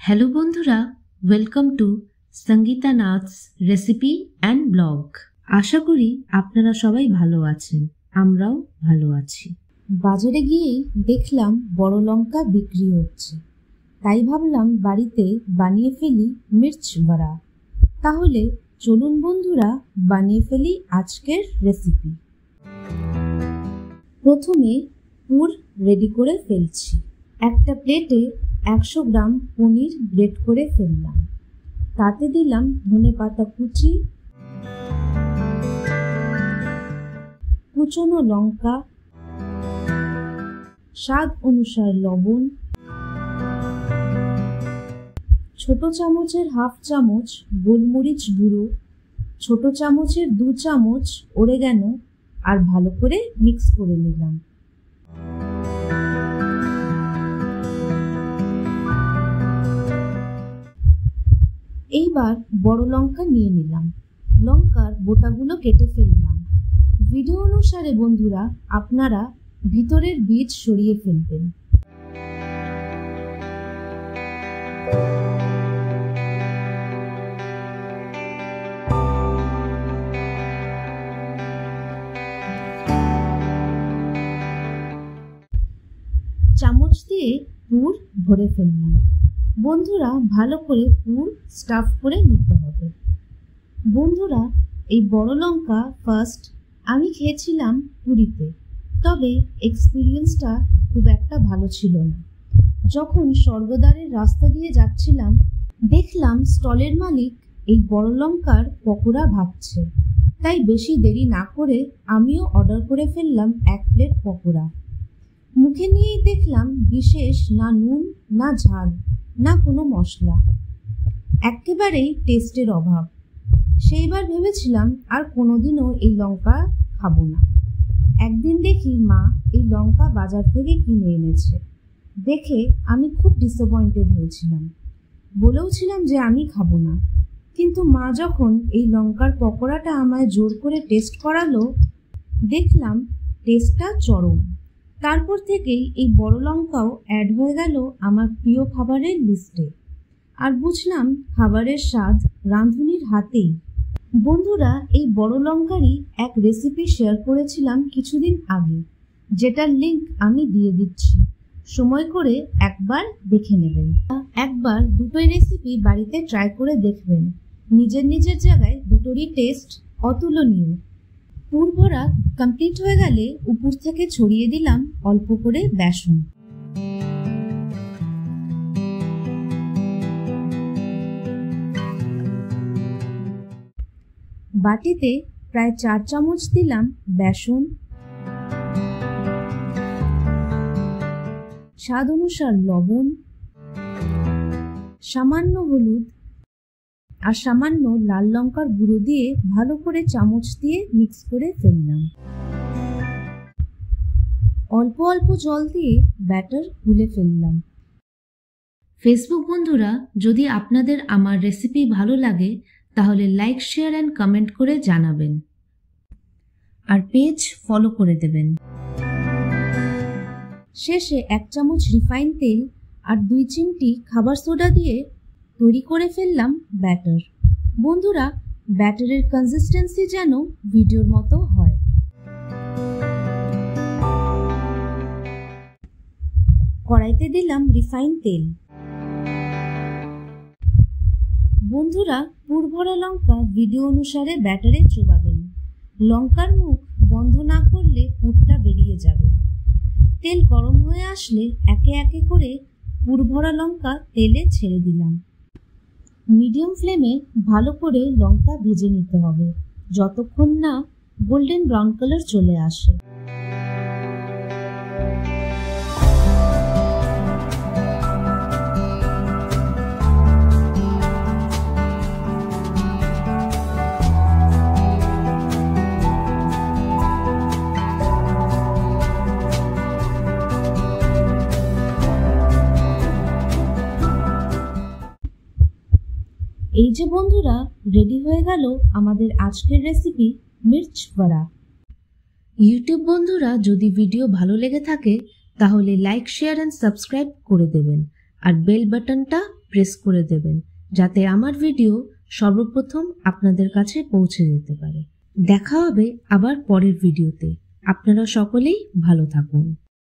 Hello বন্ধুরা, welcome to Sangita Nath's recipe and blog. আশা করি আপনারা সবাই ভালো আছেন, আমরাও ভালো আছি। বাজারে গিয়েই দেখলাম বড় লঙ্কা বিক্রি হচ্ছে, তাই ভাবলাম বাড়িতে বানিয়ে ফেলি মির্চ বড়া। তাহলে চলুন বন্ধুরা বানিয়ে ফেলি আজকের রেসিপি। প্রথমে পুর রেডি করে ফেলছি। একটা প্লেটে 100 গ্রাম পনির গ্রেট করে ফেললাম। তাতে দিলাম ধনেপাতা কুচি, কুচনো লঙ্কা, স্বাদ অনুসার লবণ, ছোট চামচের 1/2 চামচ গোলমরিচ গুঁড়ো, ছোট চামচের 2 চামচ অরেগানো, আর ভালো করে মিক্স করে নিলাম। এইবার বড় লঙ্কা নিয়ে নিলাম, লঙ্কার বোটাগুলো কেটে ফেললাম। ভিডিও অনুসারে বন্ধুরা আপনারা ভিতরের বীজ সরিয়ে ফেলবেন। চামচ দিয়ে পুর ভরে ফেললাম। বন্ধুরা ভালো করে পুর স্টাফ করে নিতে হবে। বন্ধুরা এই বড় লঙ্কা ফার্স্ট আমি খেয়েছিলাম পুরীতে, তবে এক্সপিরিয়েন্সটা খুব একটা ভালো ছিল না। যখন স্বর্গদ্বারের রাস্তা দিয়ে যাচ্ছিলাম দেখলাম স্টলের মালিক এই বড় লঙ্কার পকোড়া ভাজছে, তাই বেশি দেরি না করে আমিও অর্ডার করে ফেললাম 1 প্লেট পকোড়া। মুখে নিয়েই দেখলাম বিশেষ না নুন, না ঝাল, না কোনো মশলা, একেবারেই টেস্টের অভাব। সেইবার ভেবেছিলাম আর কোনোদিনও এই লঙ্কা খাবো না। একদিন দেখি মা এই লঙ্কা বাজার থেকে কিনে এনেছে, দেখে আমি খুব ডিসঅ্যাপয়েন্টেড হয়েছিলাম। বলেওছিলাম যে আমি খাবো না, কিন্তু মা যখন এই লঙ্কার পকোড়াটা আমায় জোর করে টেস্ট করালো, দেখলাম টেস্টটা চরম। তারপর থেকেই এই বড় লঙ্কাও অ্যাড হয়ে গেল আমার প্রিয় খাবারের লিস্টে। আর বুঝলাম খাবারের স্বাদ রাঁধুনির হাতেই। বন্ধুরা এই বড় লঙ্কারই এক রেসিপি শেয়ার করেছিলাম কিছুদিন আগে, যেটার লিংক আমি দিয়ে দিচ্ছি, সময় করে একবার দেখে নেবেন। একবার দুটোই রেসিপি বাড়িতে ট্রাই করে দেখবেন, নিজের নিজের জায়গায় দুটোরই টেস্ট অতুলনীয়। পুর ভরা কমপ্লিট হয়ে গেলে উপর থেকে ছড়িয়ে দিলাম অল্প করে বেসন। বাটিতে প্রায় 4 চামচ দিলাম বেসন, স্বাদ অনুসার লবণ, সামান্য হলুদ আর সামান্য লাল লঙ্কার গুঁড়ো দিয়ে ভালো করে চামচ দিয়ে মিক্স করে ফেললাম। অল্প অল্প জল দিয়ে ব্যাটার গুলে ফেললাম। ফেসবুক বন্ধুরা, যদি আপনাদের আমার রেসিপি ভালো লাগে তাহলে লাইক, শেয়ার অ্যান্ড কমেন্ট করে জানাবেন, আর পেজ ফলো করে দেবেন। শেষে 1 চামচ রিফাইন তেল আর 2 চিমটি খাবার সোডা দিয়ে তৈরি করে ফেললাম ব্যাটার। বন্ধুরা ব্যাটারের কনসিস্টেন্সি যেন ভিডিওর মতো হয়। কড়াইতে দিলাম রিফাইন তেল। বন্ধুরা পুর ভরা লঙ্কা ভিডিও অনুসারে ব্যাটারে চোবাবেন। লঙ্কার মুখ বন্ধ না করলে পুরটা বেরিয়ে যাবে। তেল গরম হয়ে আসলে একে একে করে পুর ভরা লঙ্কা তেলে ছেড়ে দিলাম। মিডিয়াম ফ্লেমে ভালো করে লঙ্কা ভেজে নিতে হবে, যতক্ষণ না গোল্ডেন ব্রাউন কালার চলে আসে। এই যে বন্ধুরা রেডি হয়ে গেল আমাদের আজকের রেসিপি মির্চ বড়া। ইউটিউব বন্ধুরা যদি ভিডিও ভালো লেগে থাকে তাহলে লাইক, শেয়ার অ্যান্ড সাবস্ক্রাইব করে দেবেন, আর বেল বাটনটা প্রেস করে দেবেন, যাতে আমার ভিডিও সর্বপ্রথম আপনাদের কাছে পৌঁছে যেতে পারে। দেখা হবে আবার পরের ভিডিওতে। আপনারা সকলেই ভালো থাকুন।